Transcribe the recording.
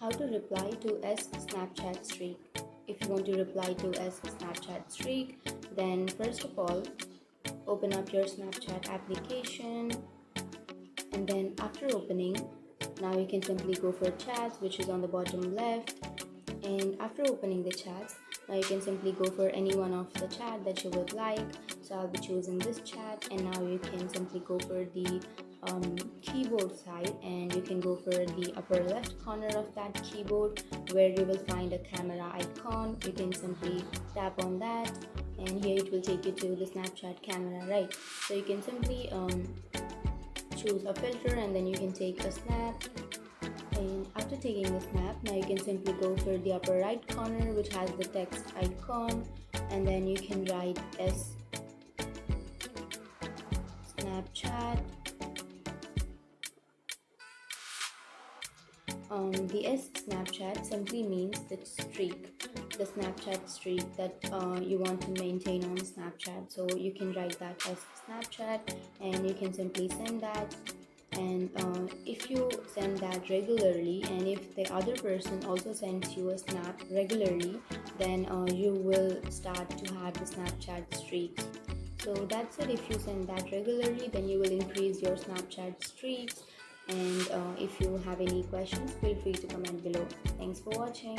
How to reply to S Snapchat streak. If you want to reply to S Snapchat streak, then first of all, open up your Snapchat application, and then after opening, now you can simply go for chats, which is on the bottom left. And after opening the chats, now you can simply go for any one of the chat that you would like. So I'll be choosing this chat, and now you can simply go for the keyboard side, and you can go for the upper left corner of that keyboard where you will find a camera icon. You can simply tap on that, and here it will take you to the Snapchat camera, right? So you can simply choose a filter, and then you can take a snap. And after taking the snap, now you can simply go for the upper right corner which has the text icon, and then you can write S Snapchat. The S Snapchat simply means the streak, the Snapchat streak that you want to maintain on Snapchat. So you can write that as Snapchat, and you can simply send that. And if you send that regularly, and if the other person also sends you a snap regularly, then you will start to have the Snapchat streaks. So that's it. If you send that regularly, then you will increase your Snapchat streaks. And if you have any questions, feel free to comment below. Thanks for watching.